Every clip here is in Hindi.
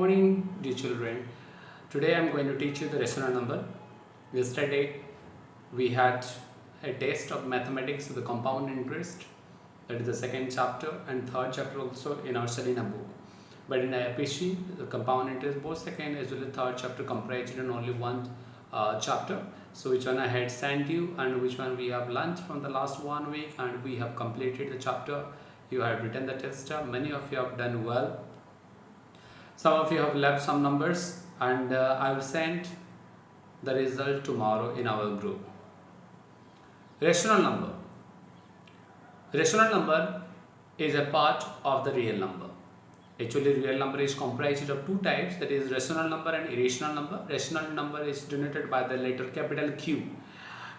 Morning, dear children. Today I am going to teach you the rational number. Yesterday we had a test of mathematics of the compound interest, that is the second chapter, and third chapter also in our Selena book. But in IPC, the compound interest, both second as well as third chapter comprised in only one chapter. So which one I had sent you and which one we have learned from the last 1 week, and we have completed the chapter. You have written the test. Many of you have done well. Some of you have left some numbers, and I will send the result tomorrow in our group. Rational number. Rational number is a part of the real number. Actually, real number is comprised of two types, that is rational number and irrational number. Rational number is denoted by the letter capital Q.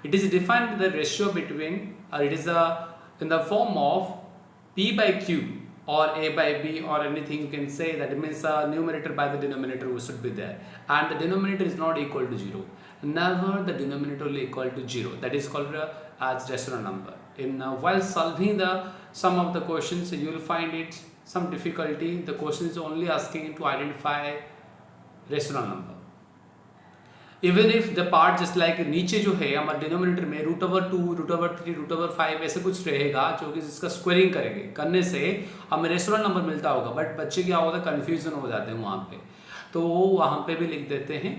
It is defined the ratio between, it is in the form of P by Q or A by B, or anything you can say. That means numerator by the denominator should be there, and the denominator is not equal to 0. Never the denominator will equal to 0. That is called as rational number. In while solving the some of the questions, you will find it some difficulty. The question is only asking to identify rational number. Even if the part just like नीचे जो है हमारे डिनोमिनेटर में √2, √3, √5 ऐसे कुछ रहेगा, जो कि जिसका स्क्वायरिंग करेंगे करने से हमें रेशनल नंबर मिलता होगा. बट बच्चे क्या होता है, कन्फ्यूजन हो जाते हैं वहाँ पे, तो वो वहाँ पे भी लिख देते हैं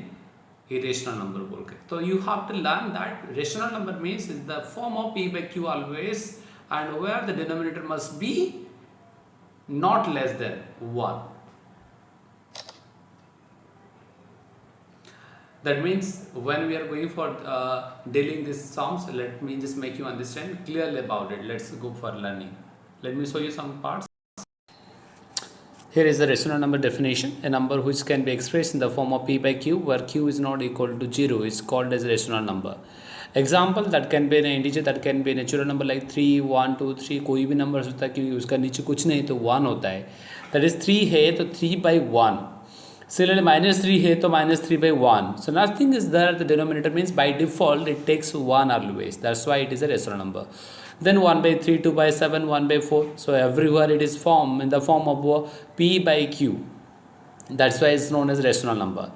इरेशनल नंबर बोल के. तो you have to learn that rational number means is the form of P by Q always, and where the denominator must be not less than 1. That means when we are going for dealing these sums, let me just make you understand clearly about it. Let's go for learning. Let me show you some parts. Here is the rational number definition. A number which can be expressed in the form of P by Q, where Q is not equal to 0, is called as a rational number. Example, that can be an integer, that can be a natural number like 3, 1, 2, 3. कोई भी नंबर होता है क्योंकि उसका नीचे कुछ नहीं तो 1 होता है. That is 3 है तो 3 by 1. Similarly, -3 है तो -3 by 1. So nothing is there. The denominator means by default it takes 1 always. That's why it is a rational number. Then 1 by 3, 2 by 7, 1 by 4. So everywhere it is formed in the form of P by Q. That's why it's known as rational number.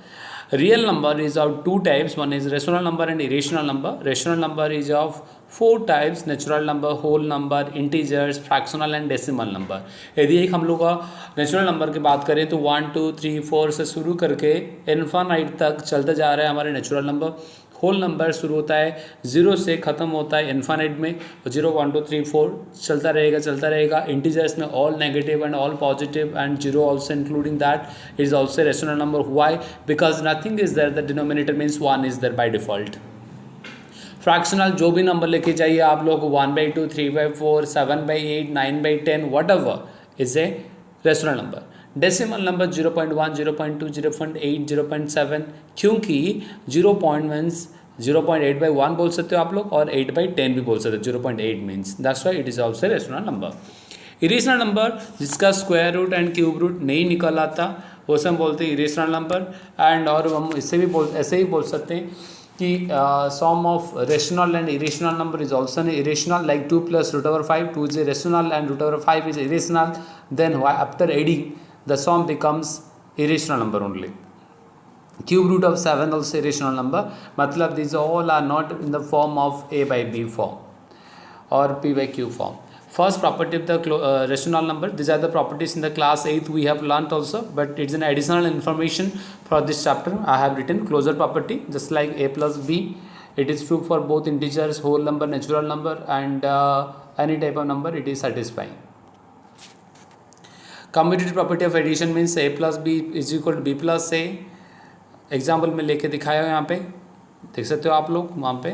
Real number is of two types. One is rational number and irrational number. Rational number is of 4 types: natural number, whole number, integers, fractional and decimal number. यदि एक हम लोग का नेचुरल नंबर की बात करें तो 1, 2, 3, 4 से शुरू करके इनफाइनाइट तक चलते जा रहा है हमारे नेचुरल नंबर. होल नंबर शुरू होता है 0 से ख़त्म होता है इनफाइनाइट में, 0, 1, 2, 3, 4 चलता रहेगा. इंटीजर्स में all negative and all positive and 0 also including that is also rational number. Why? Because nothing is there, the denominator means 1 is there by default. Fractional जो भी नंबर लेके जाइए आप लोग, 1 by 2, 3 by 4, 7 by 8, 9 by 10, what ever is a rational number. Decimal number 0.1, 0.2, 0.8, 0.7, क्योंकि 0. मीन्स 0.8 by 1 बोल सकते हो आप लोग, और 8 by 10 भी बोल सकते हो. 0.8 means that's why it is also rational number. Irrational number जिसका square root and cube root नहीं निकल आता वो सब हम बोलते हैं इरेशनल नंबर. एंड और हम इससे भी ऐसे ही बोल सकते हैं कि sum of rational and irrational number is also irrational, like 2 plus √5. 2 is irrational and √5 is irrational. Then after adding, the sum becomes irrational number only. Cube root of 7 also irrational number. मतलब these all are not in the form of A by B form or P by Q form. First property of the rational number. These are the properties in the class 8 we have learnt also, but it's an additional information for this chapter. I have written closure property, just like A plus B. It is true for both integers, whole number, natural number, and any type of number it is satisfying. Commutative property of addition means A plus B is equal to B plus A. Example में लेके दिखाया है यहाँ पे, देख सकते हो आप लोग. वहाँ पे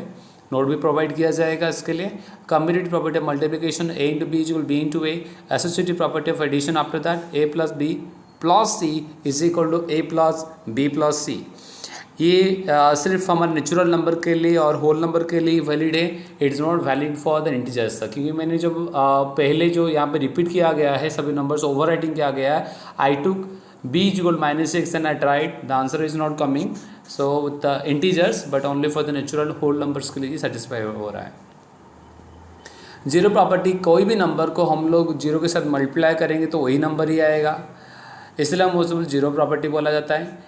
नोट भी प्रोवाइड किया जाएगा इसके लिए. Commutative property of multiplication, A into B is equal to B into A. Associative property of addition after that, A plus B plus C is equal to A plus B plus C. ये सिर्फ हमारे नेचुरल नंबर के लिए और होल नंबर के लिए वैलिड है. It is not valid for the integers. क्योंकि मैंने जब पहले जो यहाँ पे रिपीट किया गया है, सभी नंबर्स ओवर राइटिंग किया गया है. आई टुक B is equal to -6 and I tried. The answer is not coming. So with the integers, but only for the natural whole numbers के लिए satisfy हो रहा है. जीरो प्रॉपर्टी, कोई भी नंबर को हम लोग जीरो के साथ मल्टीप्लाई करेंगे तो वही नंबर ही आएगा. इसलिए हम उसको जीरो प्रॉपर्टी बोला जाता है।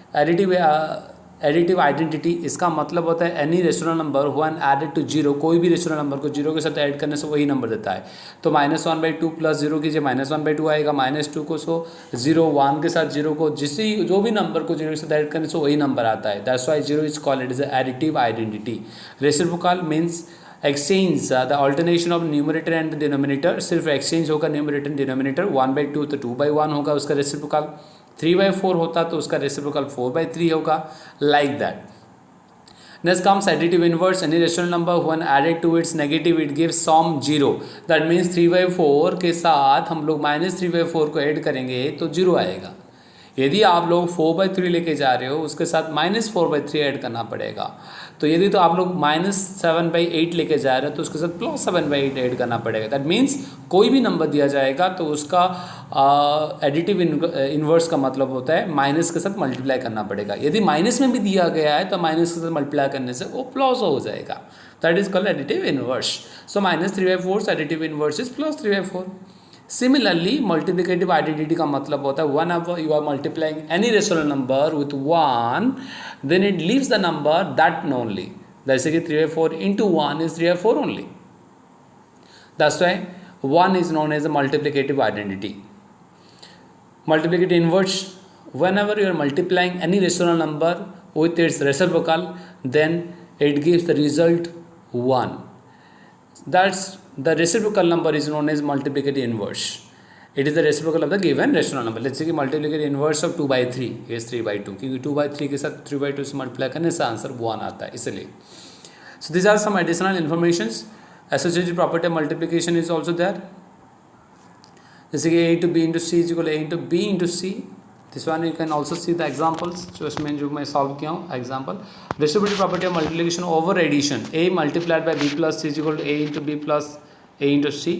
एडिटिव आइडेंटिटी, इसका मतलब होता है any rational number one added to zero, कोई भी रेशनल नंबर को जीरो के साथ ऐड करने से वही नंबर देता है। तो -1/2 प्लस जीरो कीजिए, -1/2 आएगा। -2 को सो जीरो, 1 के साथ जीरो को, जो भी नंबर को जीरो के साथ ऐड करने से वही नंबर आता है। That's why zero is called it is additive identity. Reciprocal means exchange the alternation of numerator and denominator, सिर्फ एक्सचेंज होगा न्यूमरेटर एंड डिनोमिनेटर। 1/2 तो 2/1 होगा उसका रेसिप्रोकल, 3/4 होता तो उसका रेसिप्रोकल 4/3 होगा, like that. Next comes additive inverse, any rational number when added to its negative it gives sum zero. That means 3/4 के साथ हम लोग -3/4 को ऐड करेंगे तो जीरो आएगा। यदि आप लोग 4/3 लेके जा रहे हो उसके साथ -4/3 ऐड करना पड़ेगा। तो यदि तो आप लोग -7/8 लेके जा रहे हो तो उसके साथ +7/8 ऐड करना पड़ेगा। दैट मीन्स कोई भी नंबर दिया जाएगा तो उसका एडिटिव इन्वर्स का मतलब होता है माइनस के साथ मल्टीप्लाई करना पड़ेगा। यदि माइनस में भी दिया गया है तो माइनस के साथ मल्टीप्लाई करने से वो प्लस हो जाएगा। That is called additive inverse. So -3/4 additive inverse is +3/4। Similarly multiplicative identity का मतलब होता है whenever you are multiplying any rational number with 1 then it leaves the number that only. जैसे कि 3/4 into 1 is 3/4 only. That's why 1 is known as a multiplicative identity. Multiplicative inverse, whenever you are multiplying any rational number with its reciprocal, then it gives the result 1. That's the reciprocal number is known as multiplicative inverse. It is the reciprocal of the given rational number. Let's say कि multiplicative inverse of 2/3 is 3/2, क्योंकि 2/3 के साथ 3/2 से मल्टीप्लाई करने से आंसर 1 आता है इसलिए। So these are some additional informations. Associative property of multiplication is also there. जैसे कि a to b into c is equal to a into b into c. This one you can also see the examples जो इसमें जो मैं सॉल्व किया हूँ example. Distributive property of multiplication over addition, a multiplied by b plus c is equal to a into b plus a into c.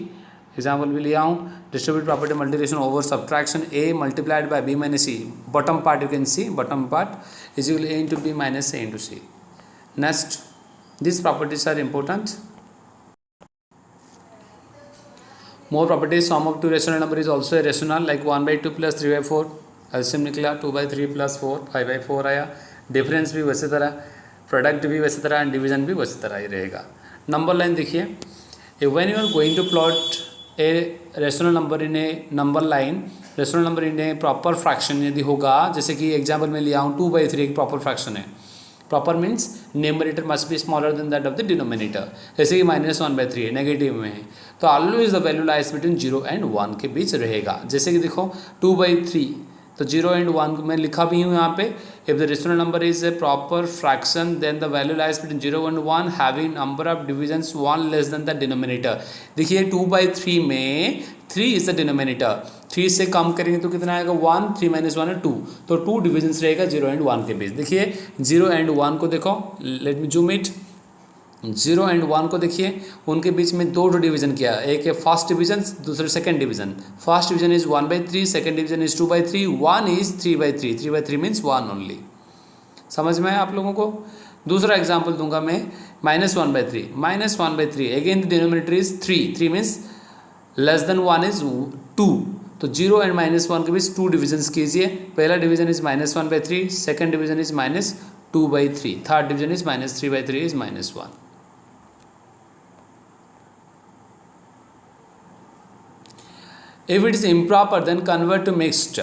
Example भी लिया हूँ। Distributive property of multiplication over subtraction, a multiplied by b minus c. Bottom part you can see, bottom part is equal to a into b minus a into c. Next, these properties are important. More properties, sum of two rational number is also a rational, like 1/2 plus 3/4 एल्सियम निकला, 2/3 plus 4 5/4 आया। डिफरेंस भी वैसे तरह, प्रोडक्ट भी वैसे तरह एंड डिवीजन भी वैसे तरह ही रहेगा। नंबर लाइन देखिए, when you are going to plot a rational number in a number line, rational number in a proper fraction यदि होगा, जैसे कि एग्जाम्पल में लिया हूँ 2/3 एक प्रॉपर फ्रैक्शन है। Proper means numerator must be smaller than that of the denominator. जैसे कि -1/3 है, नेगेटिव में है, तो always the value lies between 0 and 1 के बीच रहेगा। जैसे कि देखो 2/3 तो 0 एंड 1 मैं लिखा भी हूँ यहाँ पे। If the rational number is a proper fraction then the value lies between 0 and 1 having number of divisions 1 less than the denominator. देखिए 2/3 में 3 इज द डिनोमिनेटर, 3 से कम करेंगे तो कितना आएगा 1, 3 - 1 है 2, तो 2 डिविजन्स रहेगा 0 एंड 1 के बीच। देखिए 0 एंड 1 को देखो, let me zoom it. 0 and 1 को देखिए, उनके बीच में दो डिवीजन किया, एक है फर्स्ट डिवीजन, दूसरे second division. First division is 1/3, second division is 2/3, 1 is 3/3, 3/3 means 1 only. समझ में आया आप लोगों को? दूसरा एग्जाम्पल दूंगा मैं, -1/3, -1/3 again the denominator is 3, 3 means less than 1 is 2, तो 0 एंड -1 के बीच 2 डिविजन्स कीजिए। पहला division is -1/3, second division is -2/3, third division is -3/3 is -1। If it is improper then convert to mixed.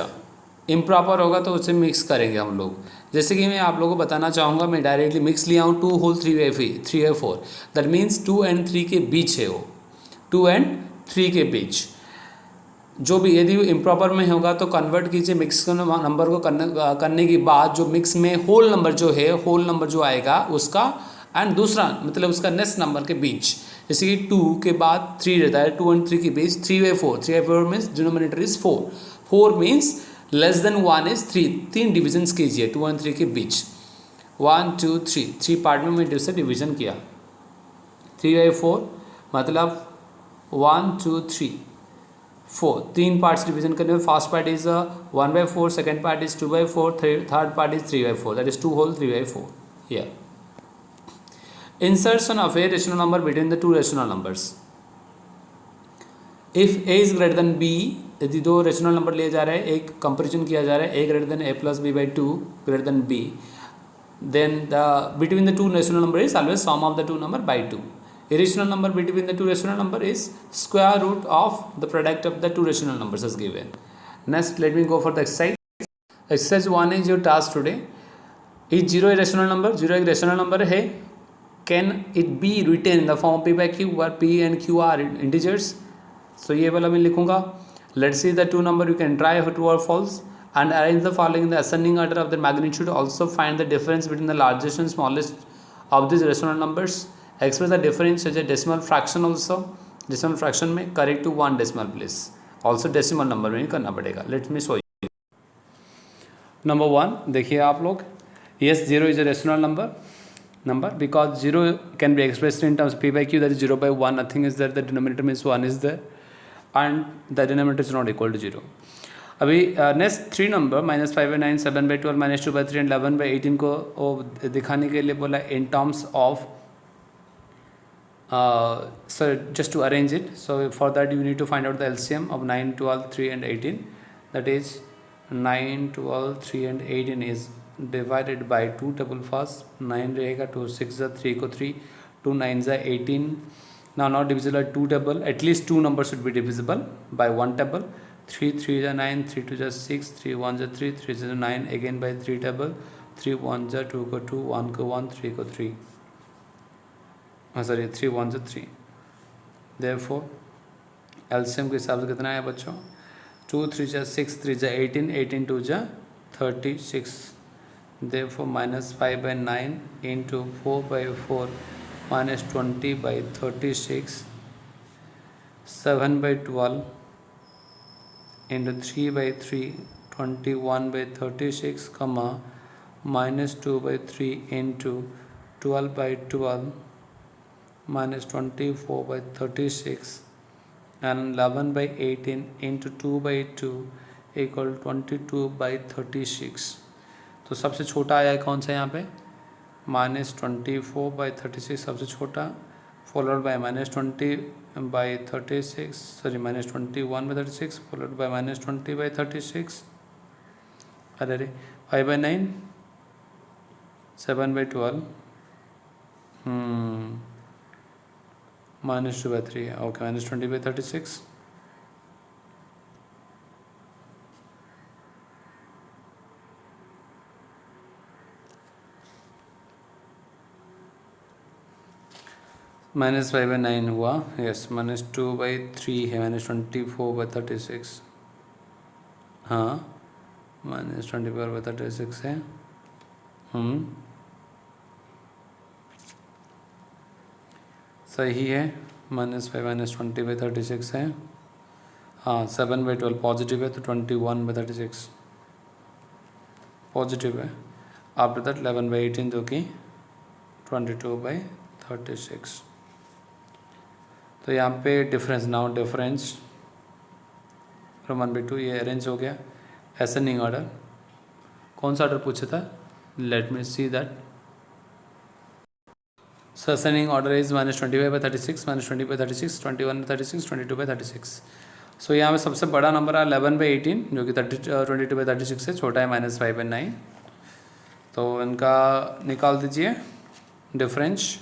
Improper होगा तो उसे मिक्स करेंगे हम लोग। जैसे कि मैं आप लोगों को बताना चाहूँगा, मैं डायरेक्टली मिक्स लिया हूँ 2 होल 3/4, दैट मीन्स 2 and 3 के बीच है वो, 2 and 3 के बीच। जो भी यदि इम्प्रॉपर में होगा तो कन्वर्ट कीजिए मिक्स नंबर को करने के बाद, जो मिक्स में होल नंबर जो है, होल नंबर जो आएगा उसका एंड दूसरा मतलब उसका नेक्स्ट नंबर के बीच। जैसे कि 2 के बाद 3 रहता है, 2 and 3 के बीच 3/4, 3/4 means denominator is 4, 4 means less than 1 is 3, 3 divisions कीजिए 2 and 3 के बीच। 1 2 3, 3 पार्ट में मैं से डिवीजन किया। 3/4 मतलब 1 2 3 4, 3 पार्ट्स डिवीजन करने में first part is 1/4, second part is 2/4, third part is 3/4, that is 2 whole 3/4 here. Insertion of a rational number between the two rational numbers. If A is greater than B, यदि दो रेशनल नंबर लिए जा रहे हैं, एक कंपेरिजन किया जा रहा है, a greater than a plus b by two greater than b, then the between the two rational number is always sum of the two number by 2. Irrational number between the two rational number is square root of the product of the two rational numbers as given. Next, let me go for the exercise. Exercise 1 is your task today. Is 0 a rational number? 0 एक rational number है. Can it be written in the form of p by q where p and q are integers? So ये वाला मैं लिखूँगा. Let's see the two number, you can try true or false and arrange the following in the ascending order of their magnitude. Also find the difference between the largest and smallest of these rational numbers. Express the difference as a decimal fraction also. Decimal fraction में correct to one decimal place. Also decimal number में ही करना पड़ेगा. Let me show you. Number 1 देखिए आप लोग. Yes, 0 is a rational number because 0 can be expressed in terms of p by q, that is 0 by 1. Nothing is there. The denominator means 1 is there and the denominator is not equal to 0. अभी नेक्स्ट 3 नंबर -5/9, 7/12, -2/3 एंड 11/18 को दिखाने के लिए बोला in terms of sir just to arrange it. So for that you need to find out the LCM of 9, 12, 3 and 18. That is 9, 12, 3 and 18 is divided by 2 table first. 9 रहेगा, 2 6 3 को 3, 2 9 18. now not divisible by 2 table. At least 2 numbers should be divisible by 1 table. 3 3 is 9, 3 2 is 6, 3 1 is 3, 3 is 9 again by 3 table. 3 1 is 2 को 2, 1 को 1, 3 को 3. sorry 3 1 is 3. therefore LCM के हिसाब से कितना है बच्चों? 2 3 is 6, 3 is 18, 18 2 is 36. therefore -5/9 into 4/4 minus 20 by 36, 7/12 into 3/3, 21/36, comma -2/3 into 12/12 minus 24/36 and 11/18 into 2/2 equal 22/36. तो सबसे छोटा आया कौन सा यहाँ पे? -24/36 सबसे छोटा, followed by -20/36, sorry -21/36 followed by -20/36. अरे 5/9, 7/12, -2/3 है. ओके, -20/36. -5/9 हुआ. यस, -2/3 है, -24/36. हाँ, -24/36 है. सही है. -5 -20/36 है. हाँ, 7/12 पॉजिटिव है तो 21/36 पॉजिटिव है. आफ्टर दैट 11/18 जो कि 22/36. तो यहाँ पे डिफरेंस, नाउ डिफरेंस फ्रॉम 1/2 ये अरेंज हो गया. एसेंडिंग ऑर्डर, कौन सा ऑर्डर पूछा था? Let me see that. So ascending order is -25/36, -20/36, 21/36, 22/36. सो यहाँ पे सबसे बड़ा नंबर है 11/18 जो कि 22/36 से छोटा है -5/9. तो इनका निकाल दीजिए difference.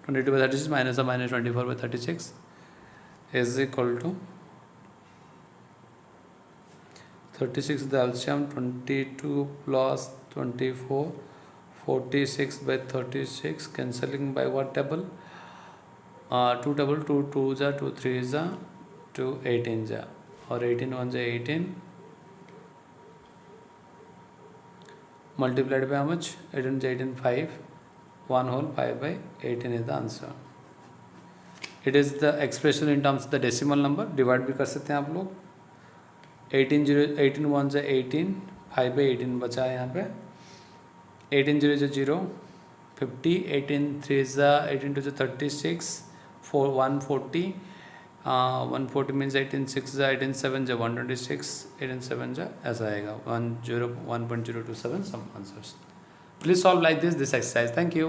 22/36 minus of -24/36 is equal to 36. The LCM 22 plus 24, 46/36, cancelling by what table? 2 table, 2 2 is 2 3 is 2 18 is, और 18 1 is 18 multiplied by how much? 18 is 18 5. 1 whole 5/18 is the answer. It is the expression in terms of the decimal number. Divide भी कर सकते हैं आप लोग. 18 1 से 18, 5/18 बचा है यहाँ पे. 18 0 is 0, 50, 18 3 is 18 2 is 36, 4 140, 140 means 18 6 is 18 7 is 126, 18 7 is ऐसा आएगा 1.027 some answers. Please solve like this exercise. Thank you.